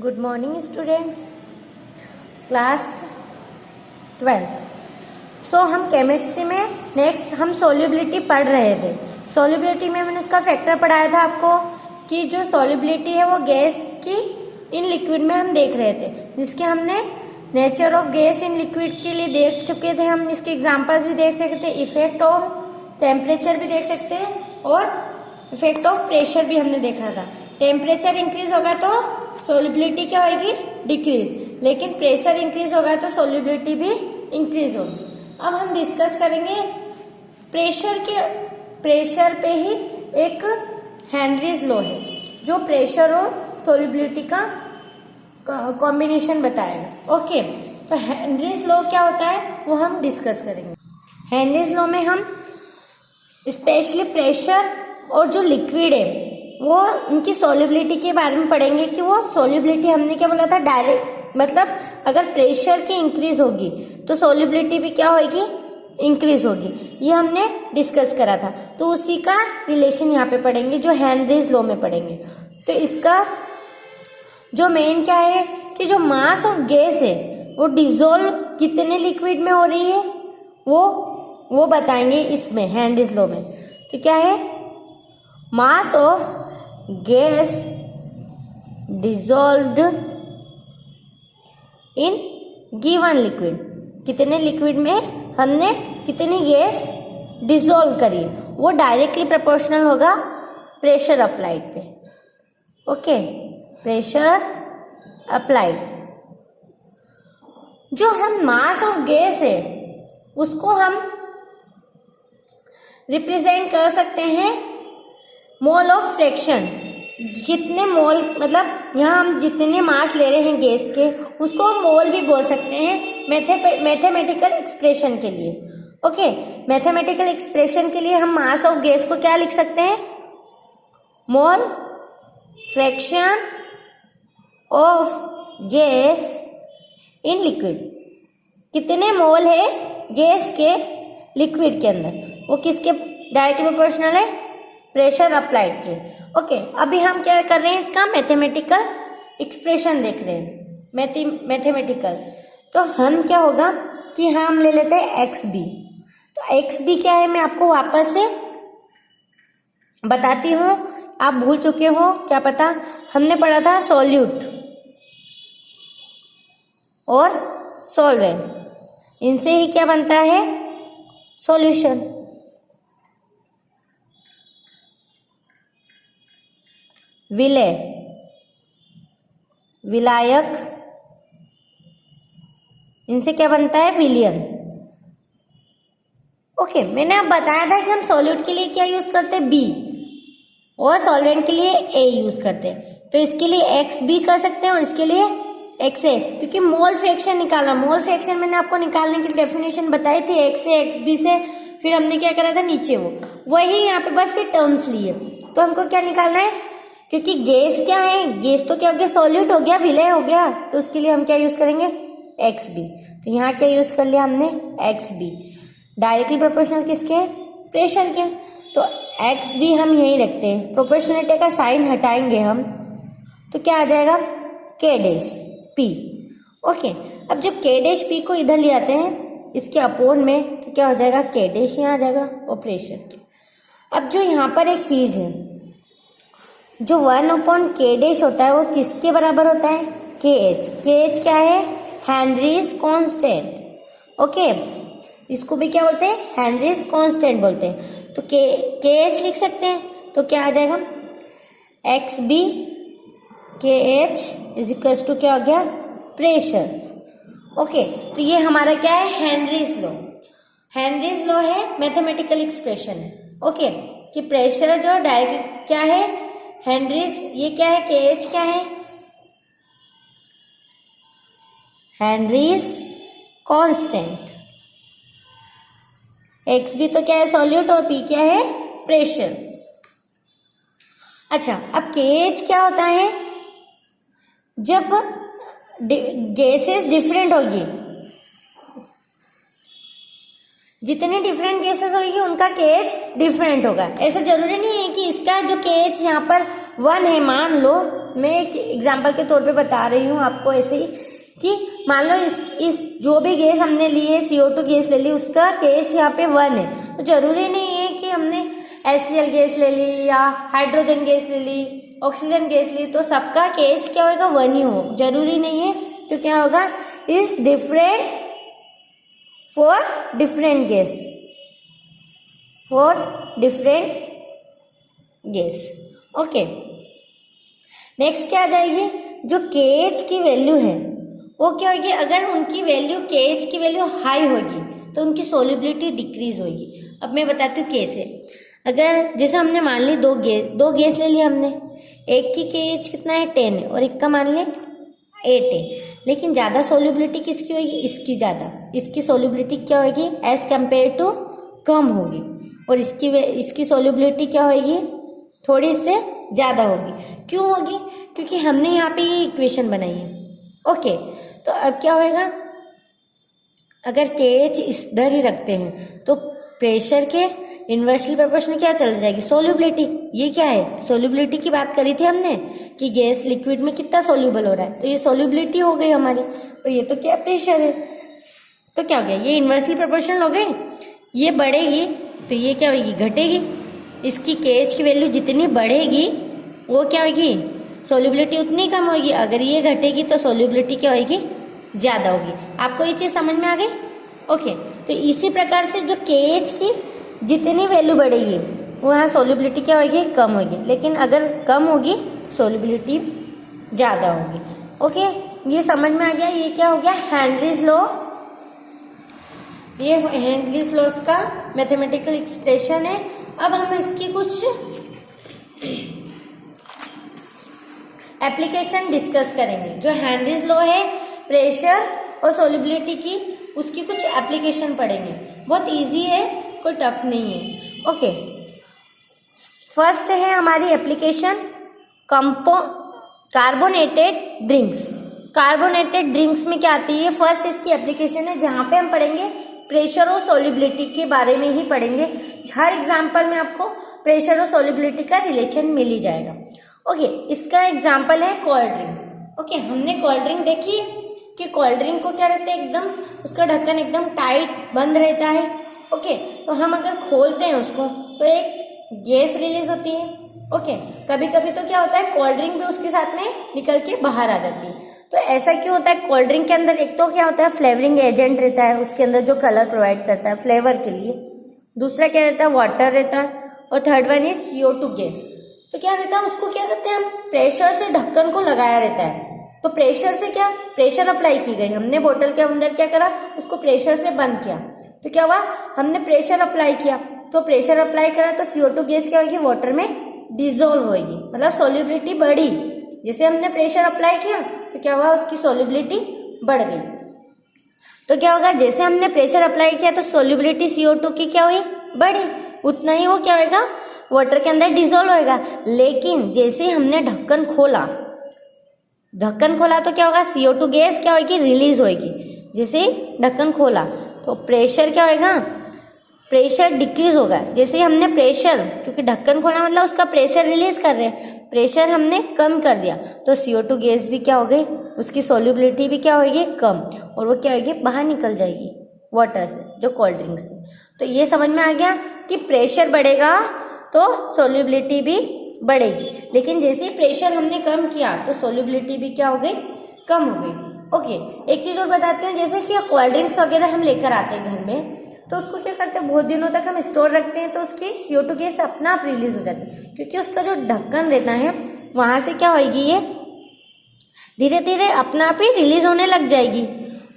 Good morning students, class 12th। हम chemistry में next हम सोल्युबिलिटी पढ़ रहे थे। सोल्युबिलिटी में मैंने उसका फैक्टर पढ़ाया था आपको कि जो सोल्युबिलिटी है वो गैस की इन लिक्विड में हम देख रहे थे, जिसके हमने nature of gas in liquid के लिए देख चुके थे। हम इसके एग्जांपल्स भी देख सकते थे, इफेक्ट ऑफ टेम्परेचर भी देख सकते हैं और इफेक्ट ऑफ प्रेशर भी हमने देखा था। टेम्परेचर इंक्रीज होगा तो सोल्युबिलिटी क्या होगी, डिक्रीज, लेकिन प्रेशर इंक्रीज होगा तो सोल्युबिलिटी भी इंक्रीज होगी। अब हम डिस्कस करेंगे प्रेशर पे ही एक हेनरीज लॉ है जो प्रेशर और सोल्युबिलिटी का कॉम्बिनेशन बताएगा। ओके, तो हेनरीज लॉ क्या होता है वो हम डिस्कस करेंगे। हेनरीज लॉ में हम स्पेशली प्रेशर और जो लिक्विड है वो उनकी सोल्युबिलिटी के बारे में पढ़ेंगे कि वो सोल्युबिलिटी हमने क्या बोला था, डायरेक्ट मतलब अगर प्रेशर की इंक्रीज होगी तो सोल्युबिलिटी भी क्या होगी, इंक्रीज होगी। ये हमने डिस्कस करा था, तो उसी का रिलेशन यहाँ पे पढ़ेंगे जो हेनरीज लॉ में पढ़ेंगे। तो इसका जो मेन क्या है कि जो मास ऑफ गैस है वो डिसॉल्व कितने लिक्विड में हो रही है वो बताएंगे इसमें हेनरीज लॉ में। तो क्या है, mass of gas dissolved in given liquid, कितने लिक्विड में हमने कितनी गैस डिसॉल्व करी वो डायरेक्टली प्रोपोर्शनल होगा प्रेशर अप्लाइड पे। Okay, pressure applied. जो हम मास ऑफ गैस है उसको हम रिप्रेजेंट कर सकते हैं मोल ऑफ फ्रैक्शन। जितने मोल मतलब यहाँ हम जितने मास ले रहे हैं गैस के उसको हम मोल भी बोल सकते हैं मैथमेटिकल एक्सप्रेशन के लिए। ओके, मैथमेटिकल एक्सप्रेशन के लिए हम मास ऑफ गैस को क्या लिख सकते हैं, mole fraction of gas in liquid. कितने मोल है गैस के लिक्विड के अंदर, वो किसके डायरेक्टली प्रोपोर्शनल है, प्रेशर अप्लाइड के। ओके, अभी हम क्या कर रहे हैं, इसका मैथमेटिकल एक्सप्रेशन देख रहे हैं, मैथमेटिकल। तो हम क्या होगा कि हम ले लेते हैं एक्स बी। तो एक्स बी क्या है मैं आपको वापस से बताती हूँ, आप भूल चुके हो क्या पता। हमने पढ़ा था सॉल्यूट और सॉल्वेंट, इनसे ही क्या बनता है, सॉल्यूशन। विलय, विलायक, इनसे क्या बनता है, विलियन। ओके, मैंने अब बताया था कि हम सॉल्यूट के लिए क्या यूज करते हैं, बी, और सॉल्वेंट के लिए ए यूज करते हैं। तो इसके लिए एक्स बी कर सकते हैं और इसके लिए एक्स ए, क्योंकि मोल फ्रैक्शन निकालना, मोल फ्रैक्शन मैंने आपको निकालने की डेफिनेशन बताई थी, एक्स से एक्स बी से, फिर हमने क्या करा था नीचे वही यहाँ पे बस ये टर्म्स लिए। तो हमको क्या निकालना है, क्योंकि गैस क्या है, गैस तो क्या हो गया, सॉल्यूट हो गया, विलय हो गया, तो उसके लिए हम क्या यूज करेंगे, एक्स बी। तो यहाँ क्या यूज कर लिया हमने, एक्स बी, डायरेक्टली प्रोपोर्शनल किसके, प्रेशर के। तो एक्स बी हम यही रखते हैं, प्रोपोर्शनलिटी का साइन हटाएंगे हम, तो क्या आ जाएगा, के डैश पी। ओके, अब जब के डैश पी को इधर ले आते हैं इसके अपोन में, तो क्या हो जाएगा, के डैश यहाँ आ जाएगा और प्रेशर के। अब जो यहाँ पर एक चीज है, जो 1/k डैश होता है वो किसके बराबर होता है, के एच। के एच क्या है, हेनरीज कांस्टेंट। ओके, इसको भी क्या बोलते हैं, हेनरीज कांस्टेंट बोलते हैं। तो के एच लिख सकते हैं, तो क्या आ जाएगा, एक्स बी के एच इज इक्वल्स टू क्या हो गया, प्रेशर। ओके, तो ये हमारा क्या है, हेनरीज लॉ। हेनरीज लॉ है, मैथमेटिकल एक्सप्रेशन है। ओके, कि प्रेशर जो डायरेक्ट क्या है, हेनरीज, ये क्या है, के एच क्या है, हेनरीज कांस्टेंट। एक्स भी तो क्या है, सॉल्यूट, और पी क्या है, प्रेशर। अच्छा, अब के एच क्या होता है, जब गैसेस डिफरेंट होगी, जितने डिफरेंट गैसेस होगी उनका केएच डिफरेंट होगा। ऐसा जरूरी नहीं है कि इसका जो केएच यहाँ पर 1 है, मान लो मैं एक एग्जांपल के तौर पे बता रही हूँ आपको ऐसे ही कि मान लो इस जो भी गैस हमने ली है, CO2 गैस ले ली, उसका KH यहाँ पे 1 है। तो जरूरी नहीं है कि हमने HCl गैस ले ली या हाइड्रोजन गैस ले ली, ऑक्सीजन गैस ली, तो सबका KH क्या होगा 1 ही हो, जरूरी नहीं है। तो क्या होगा, is different for different gas, for different gas. Okay, next क्या आ जाएगी, जो KH की वैल्यू है वो क्या होगी, अगर उनकी वैल्यू KH की वैल्यू हाई होगी तो उनकी सोल्युबिलिटी डिक्रीज होगी। अब मैं बताती हूँ कैसे। अगर जैसे हमने मान ली दो गैस ले लिया हमने, एक की KH कितना है 10 है और एक का मान लें 8 है, लेकिन ज़्यादा सोल्युबिलिटी किसकी होगी, इसकी ज़्यादा, इसकी सोल्युबिलिटी क्या होगी एज कम्पेयर टू कम होगी, और इसकी सोल्युबिलिटी क्या होगी थोड़ी इससे ज़्यादा होगी। क्यों होगी, क्योंकि हमने यहाँ पे ये इक्वेशन बनाई है। ओके, तो अब क्या होएगा, अगर KH इधर ही रखते हैं तो प्रेशर के इन्वर्सली प्रोपोर्शनल क्या चल जाएगी, सोल्युबिलिटी। ये क्या है, सोल्युबिलिटी की बात करी थी हमने कि गैस लिक्विड में कितना सोल्यूबल हो रहा है, तो ये सोल्युबिलिटी हो गई हमारी, और ये तो क्या प्रेशर है। तो क्या हो गया, ये इन्वर्सली प्रोपोर्शनल हो गई, ये बढ़ेगी तो ये क्या होगी घटेगी। इसकी KH की वैल्यू जितनी बढ़ेगी वो क्या होगी, सोल्युबिलिटी उतनी कम होगी। अगर ये घटेगी तो सोल्युबिलिटी क्या होगी, ज़्यादा होगी। आपको ये चीज़ समझ में आ गई। ओके, तो इसी प्रकार से जो KH की जितनी वैल्यू बढ़ेगी वहाँ सोल्युबिलिटी क्या होगी, कम होगी, लेकिन अगर कम होगी सोल्युबिलिटी ज़्यादा होगी। ओके, ये समझ में आ गया। ये क्या हो गया, हेनरीज लॉ। ये हेनरीज लॉ का मैथमेटिकल एक्सप्रेशन है। अब हम इसकी कुछ एप्लीकेशन डिस्कस करेंगे। जो हेनरीज लॉ है प्रेशर और सोल्युबिलिटी की, उसकी कुछ एप्लीकेशन पढ़ेंगे। बहुत इजी है, कोई टफ नहीं है। ओके, फर्स्ट है हमारी application carbonated drinks. Carbonated drinks में क्या आती है, फर्स्ट इसकी एप्लीकेशन है जहाँ पे हम पढ़ेंगे प्रेशर और सोल्युबिलिटी के बारे में ही पढ़ेंगे। हर एग्जाम्पल में आपको प्रेशर और सोल्युबिलिटी का रिलेशन मिल ही जाएगा। ओके, इसका एग्जाम्पल है कोल्ड ड्रिंक। ओके, हमने कोल्ड ड्रिंक देखी है कि कोल्ड ड्रिंक को क्या रहता है, एकदम उसका ढक्कन एकदम टाइट बंद रहता है। ओके, तो हम अगर खोलते हैं उसको तो एक गैस रिलीज होती है। ओके, कभी कभी तो क्या होता है कोल्ड ड्रिंक भी उसके साथ में निकल के बाहर आ जाती है। तो ऐसा क्यों होता है, कोल्ड ड्रिंक के अंदर एक तो क्या होता है फ्लेवरिंग एजेंट रहता है, उसके अंदर जो कलर प्रोवाइड करता है फ्लेवर के लिए। दूसरा क्या रहता है, वाटर रहता है, और third one is CO2 gas. तो क्या रहता है, उसको क्या करते हैं हम, प्रेशर से ढक्कन को लगाया रहता है। तो प्रेशर से क्या, प्रेशर अप्लाई की गई, हमने बोतल के अंदर क्या करा, उसको प्रेशर से बंद किया। तो क्या हुआ, हमने प्रेशर अप्लाई किया, तो प्रेशर अप्लाई करा तो CO2 गैस क्या होगी, वाटर में डिजोल्व होगी, मतलब सोल्युबिलिटी बढ़ी। जैसे हमने प्रेशर अप्लाई किया तो क्या हुआ, उसकी सोल्युबिलिटी बढ़ गई। तो क्या होगा, जैसे हमने प्रेशर अप्लाई किया तो सोल्युबिलिटी CO2 की क्या हुई, बढ़ी, उतना ही वो क्या होगा, वाटर के अंदर डिजोल्व होगा। लेकिन जैसे हमने ढक्कन खोला तो क्या होगा, CO2 गैस क्या होगी, रिलीज होगी। जैसे ढक्कन खोला तो प्रेशर क्या होगा, प्रेशर डिक्रीज होगा। जैसे हमने प्रेशर, क्योंकि ढक्कन खोला मतलब उसका प्रेशर रिलीज कर रहे हैं, प्रेशर हमने कम कर दिया तो CO2 गैस भी क्या हो गई, उसकी सोल्युबिलिटी भी क्या होगी, कम, और वो क्या होगी, बाहर निकल जाएगी वाटर से, जो कोल्ड ड्रिंक से। तो ये समझ में आ गया कि प्रेशर बढ़ेगा तो सोल्युबिलिटी भी बढ़ेगी, लेकिन जैसे ही प्रेशर हमने कम किया तो सोल्युबिलिटी भी क्या हो गई, कम हो गई। ओके, एक चीज़ और बताते हैं, जैसे कि कोल्ड ड्रिंक्स वगैरह हम लेकर आते हैं घर में, तो उसको क्या करते हैं, बहुत दिनों तक हम स्टोर रखते हैं तो उसकी CO2 गैस अपना आप रिलीज हो जाती है, क्योंकि उसका जो ढक्कन रहता है वहाँ से क्या होगी, ये धीरे धीरे अपना आप ही रिलीज होने लग जाएगी।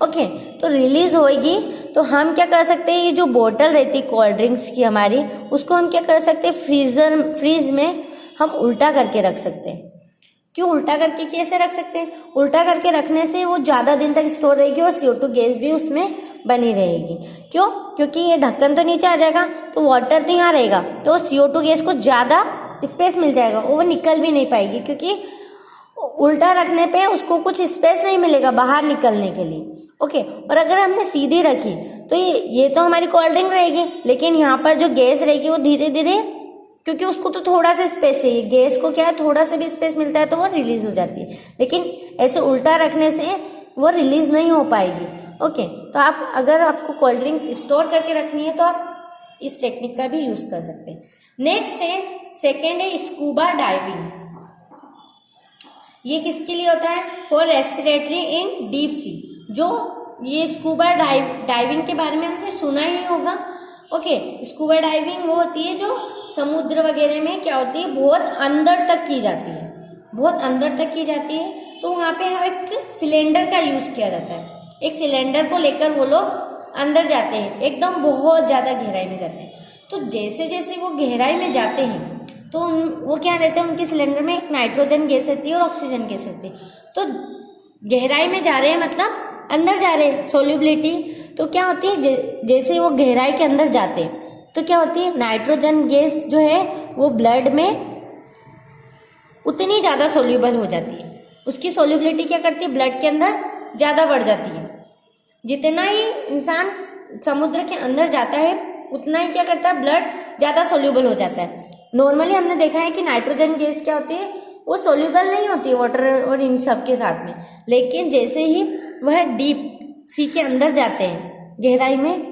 ओके, तो रिलीज होएगी तो हम क्या कर सकते हैं, ये जो बोतल रहती है कोल्ड ड्रिंक्स की हमारी, उसको हम क्या कर सकते हैं, फ्रीज में हम उल्टा करके रख सकते हैं। क्यों उल्टा करके कैसे रख सकते हैं, उल्टा करके रखने से वो ज़्यादा दिन तक स्टोर रहेगी और CO2 गैस भी उसमें बनी रहेगी। क्यों, क्योंकि ये ढक्कन तो नीचे आ जाएगा तो वाटर तो यहाँ रहेगा, तो CO2 गैस को ज़्यादा स्पेस मिल जाएगा, वो निकल भी नहीं पाएगी, क्योंकि उल्टा रखने पे उसको कुछ स्पेस नहीं मिलेगा बाहर निकलने के लिए। ओके, और अगर हमने सीधी रखी तो ये तो हमारी कोल्ड ड्रिंक रहेगी, लेकिन यहाँ पर जो गैस रहेगी वो धीरे धीरे क्योंकि उसको तो थोड़ा सा स्पेस चाहिए, गैस को क्या है थोड़ा सा भी स्पेस मिलता है तो वो रिलीज हो जाती है, लेकिन ऐसे उल्टा रखने से वो रिलीज नहीं हो पाएगी। ओके, तो आप अगर आपको कोल्ड ड्रिंक स्टोर करके रखनी है तो आप इस टेक्निक का भी यूज कर सकते हैं। नेक्स्ट है, सेकेंड है स्कूबा डाइविंग। ये किसके लिए होता है? For respiratory in deep sea. जो ये स्कूबा डाइविंग के बारे में हमने सुना ही होगा। ओके, स्कूबा डाइविंग वो होती है जो समुद्र वगैरह में क्या होती है, बहुत अंदर तक की जाती है, बहुत अंदर तक की जाती है। तो वहाँ पे एक सिलेंडर का यूज किया जाता है। एक सिलेंडर को लेकर वो लोग अंदर जाते हैं, एकदम बहुत ज्यादा गहराई में जाते हैं। तो जैसे जैसे वो गहराई में जाते हैं तो वो क्या रहते हैं, उनके सिलेंडर में एक नाइट्रोजन गैस रहती है और ऑक्सीजन गैस रहती है। तो गहराई में जा रहे हैं मतलब अंदर जा रहे हैं, सोल्यूबिलिटी। तो क्या होती है, जैसे वो गहराई के अंदर जाते हैं तो क्या होती है, नाइट्रोजन गैस जो है वो ब्लड में उतनी ज्यादा सोल्यूबल हो जाती है, उसकी सोल्यूबिलिटी क्या करती है, ब्लड के अंदर ज्यादा बढ़ जाती है। जितना ही इंसान समुद्र के अंदर जाता है उतना ही क्या करता है, ब्लड ज्यादा सोल्यूबल हो जाता है। नॉर्मली हमने देखा है कि नाइट्रोजन गैस क्या होती है, वो सोल्यूबल नहीं होती है वाटर और इन सब के साथ में, लेकिन जैसे ही वह डीप सी के अंदर जाते हैं, गहराई में,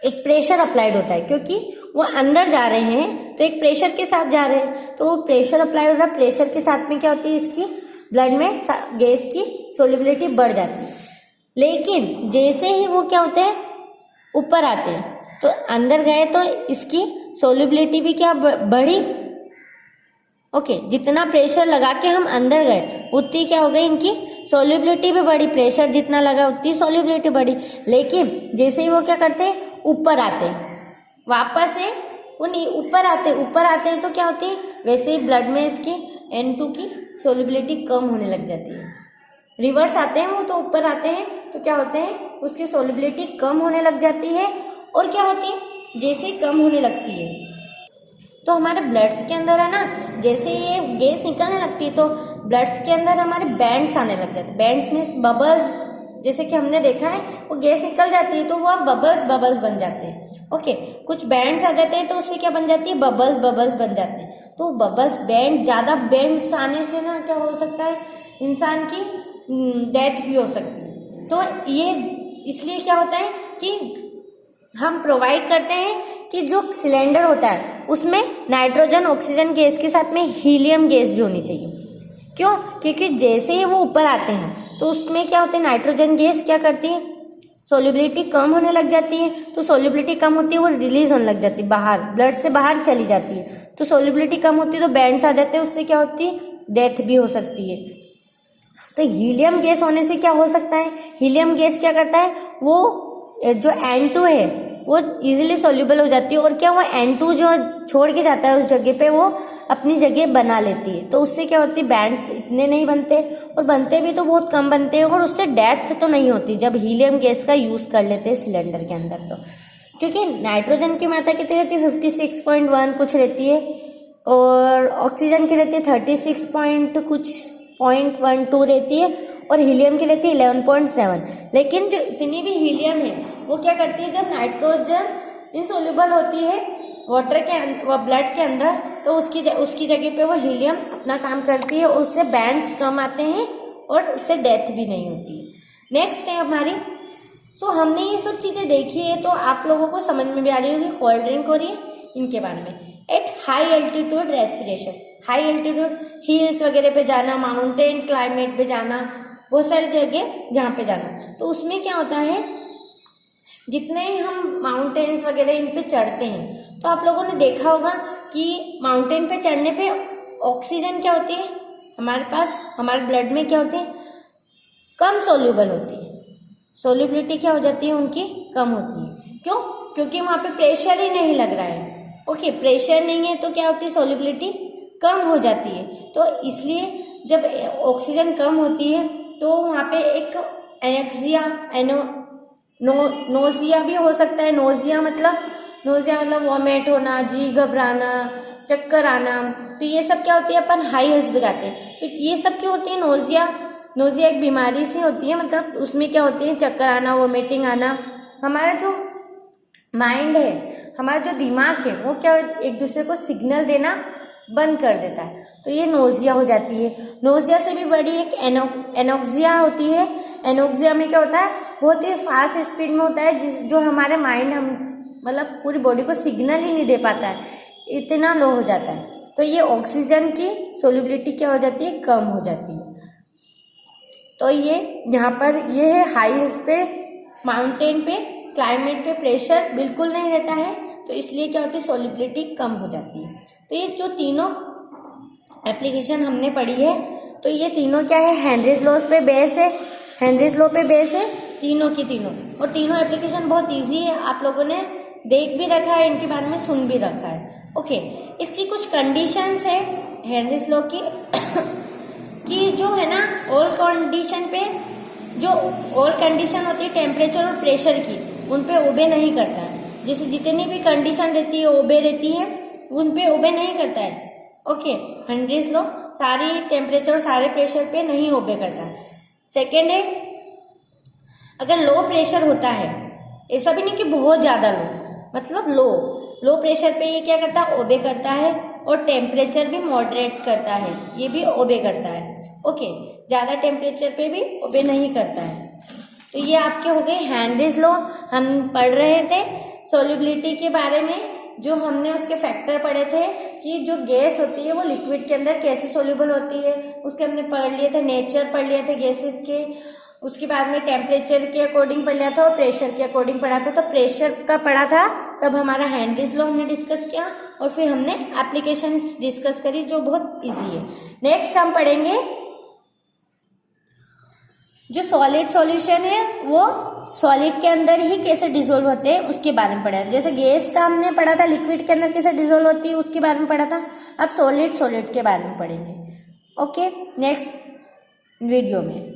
एक प्रेशर अप्लाइड होता है, क्योंकि वो अंदर जा रहे हैं तो एक प्रेशर के साथ जा रहे हैं, तो वो प्रेशर अप्लाई हो रहा है, प्रेशर के साथ में क्या होती है, इसकी ब्लड में गैस की सोल्यूबिलिटी बढ़ जाती है। लेकिन जैसे ही वो क्या होते हैं, ऊपर आते हैं तो अंदर गए तो इसकी सोल्यूबिलिटी भी क्या बढ़ी। ओके, जितना प्रेशर लगा के हम अंदर गए उतनी क्या हो गई, इनकी सोल्यूबिलिटी भी बढ़ी, प्रेशर जितना लगा उतनी सोल्यूबिलिटी बढ़ी। लेकिन जैसे ही वो क्या करते हैं, ऊपर आते हैं, वापस से वो नहीं ऊपर आते हैं तो क्या होती है, वैसे ही ब्लड में इसकी N2 की सोल्यूबिलिटी कम होने लग जाती है। रिवर्स आते हैं वो, तो ऊपर आते हैं तो क्या होते हैं, उसकी सोल्यूबिलिटी कम होने लग जाती है। और क्या होती है, जैसे ही कम होने लगती है तो हमारे ब्लड्स के अंदर है ना, जैसे ये गैस निकलने लगती है तो ब्लड्स के अंदर हमारे बैंड्स आने लग जाते हैं। बैंड्स मीन्स बबल्स, जैसे कि हमने देखा है वो गैस निकल जाती है तो वो बबल्स बन जाते हैं। ओके, कुछ बैंड्स आ जाते हैं तो उससे क्या बन जाती है, बबल्स बन जाते हैं। तो बबल्स बैंड, ज्यादा बैंड्स आने से ना क्या हो सकता है, इंसान की डेथ भी हो सकती है। तो ये इसलिए क्या होता है कि हम प्रोवाइड करते हैं कि जो सिलेंडर होता है उसमें नाइट्रोजन ऑक्सीजन गैस के साथ में हीलियम गैस भी होनी चाहिए। क्यों? क्योंकि जैसे ही वो ऊपर आते हैं तो उसमें क्या होता है, नाइट्रोजन गैस क्या करती है, सोल्यूबिलिटी कम होने लग जाती है। तो सोल्यूबिलिटी कम होती है, वो रिलीज होने लग जाती है, बाहर ब्लड से बाहर चली जाती है। तो सोल्यूबिलिटी कम होती है तो बैंड्स आ जाते हैं, उससे क्या होती है, डेथ भी हो सकती है। तो हीलियम गैस होने से क्या हो सकता है, हीलियम गैस क्या करता है, वो जो N2 है वो इजीली सोल्यूबल हो जाती है। और क्या, वो N2 जो छोड़ के जाता है उस जगह पे वो अपनी जगह बना लेती है। तो उससे क्या होती है, बैंड्स इतने नहीं बनते, और बनते भी तो बहुत कम बनते हैं, और उससे डेथ तो नहीं होती जब हीलियम गैस का यूज कर लेते हैं सिलेंडर के अंदर। तो क्योंकि नाइट्रोजन की मात्रा कितनी रहती है, 56.1 कुछ रहती है, और ऑक्सीजन की रहती है 36 पॉइंट कुछ 0.12 रहती है, और हीलियम की रहती है 11.7। लेकिन जो इतनी भी हीलियम है वो क्या करती है, जब नाइट्रोजन इनसोल्यूबल होती है वाटर के ब्लड के अंदर, तो उसकी जगह पे वो हीलियम अपना काम करती है, और उससे बैंड्स कम आते हैं और उससे डेथ भी नहीं होती है। नेक्स्ट है हमारी, सो हमने ये सब चीजें देखी है तो आप लोगों को समझ में भी आ रही होगी कोल्ड ड्रिंक और ये इनके बारे में। At high altitude respiration, high altitude hills वगैरह पे जाना, माउंटेन क्लाइमेट पे जाना, बहुत सारी जगह जहाँ पे जाना, तो उसमें क्या होता है, जितने ही हम माउंटेन्स वगैरह इन पे चढ़ते हैं तो आप लोगों ने देखा होगा कि माउंटेन पे चढ़ने पे ऑक्सीजन क्या होती है हमारे पास, हमारे ब्लड में क्या होती है, कम सोल्यूबल होती है, सोल्यूबिलिटी क्या हो जाती है उनकी, कम होती है। क्यों? क्योंकि वहां पे प्रेशर ही नहीं लग रहा है। ओके, प्रेशर नहीं है तो क्या होती है, सोल्यूबिलिटी कम हो जाती है। तो इसलिए जब ऑक्सीजन कम होती है तो वहां पे एक एनेक्सिया, नोजिया भी हो सकता है। नोजिया मतलब वॉमिट होना, जी घबराना, चक्कर आना, तो ये सब क्या होती है, अपन हाई हंस बजाते हैं। तो ये सब क्यों होती है, नोजिया एक बीमारी सी होती है, मतलब उसमें क्या होती है, चक्कर आना, वॉमिटिंग आना, हमारा जो माइंड है, हमारा जो दिमाग है वो क्या एक दूसरे को सिग्नल देना बंद कर देता है, तो ये नोजिया हो जाती है। नोजिया से भी बड़ी एक एनोक्सिया होती है। एनोक्सिया में क्या होता है, बहुत ही फास्ट स्पीड में होता है, जो हमारे माइंड हम मतलब पूरी बॉडी को सिग्नल ही नहीं दे पाता है, इतना लो हो जाता है। तो ये ऑक्सीजन की सोल्युबिलिटी क्या हो जाती है, कम हो जाती है। तो ये यहाँ पर ये है हाइट्स पे, माउंटेन पे, क्लाइमेट पे प्रेशर बिल्कुल नहीं रहता है, तो इसलिए क्या होती है, सोल्युबिलिटी कम हो जाती है। तो ये जो तीनों एप्लीकेशन हमने पढ़ी है, तो ये तीनों क्या है, हेनरीज लॉ पे बेस है, हेनरीज लॉ पे बेस है तीनों की तीनों। और तीनों एप्लीकेशन बहुत इजी है, आप लोगों ने देख भी रखा है, इनके बारे में सुन भी रखा है। ओके, इसकी कुछ कंडीशंस है हेनरीज लॉ की कि जो है ना ऑल कंडीशन पे, जो ऑल कंडीशन होती है टेम्परेचर और प्रेशर की, उन पे ओबे नहीं करता है। जैसे जितनी भी कंडीशन रहती है ओबे रहती है, उन पे ओबे नहीं करता है। ओके, हेनरीज लॉ सारी टेम्परेचर सारे प्रेशर पे नहीं ओबे करता है। सेकेंड है, अगर लो प्रेशर होता है, ऐसा भी नहीं कि बहुत ज्यादा लो, मतलब लो प्रेशर पे ये क्या करता है, ओबे करता है, और टेम्परेचर भी मॉडरेट करता है, ये भी ओबे करता है। ओके, ज्यादा टेम्परेचर पे भी ओबे नहीं करता है। तो ये आपके हो गए हेनरीज लॉ। हम पढ़ रहे थे सोल्युबिलिटी के बारे में, जो हमने उसके फैक्टर पढ़े थे कि जो गैस होती है वो लिक्विड के अंदर कैसे सोल्यूबल होती है, उसके हमने पढ़ लिए थे, नेचर पढ़ लिए थे गैसेस के। उसके बाद में टेम्परेचर के अकॉर्डिंग पढ़ लिया था और प्रेशर के अकॉर्डिंग पढ़ा था। तो प्रेशर का पढ़ा था, तब हमारा हेनरीज लॉ हमने डिस्कस किया, और फिर हमने एप्लीकेशन डिस्कस करी जो बहुत इजी है। नेक्स्ट हम पढ़ेंगे जो सॉलिड सॉल्यूशन है वो सॉलिड के अंदर ही कैसे डिसॉल्व होते हैं उसके बारे में पढ़ा। जैसे गैस का हमने पढ़ा था लिक्विड के अंदर कैसे डिसॉल्व होती है उसके बारे में पढ़ा था, अब सॉलिड के बारे में पढ़ेंगे। ओके, नेक्स्ट वीडियो में।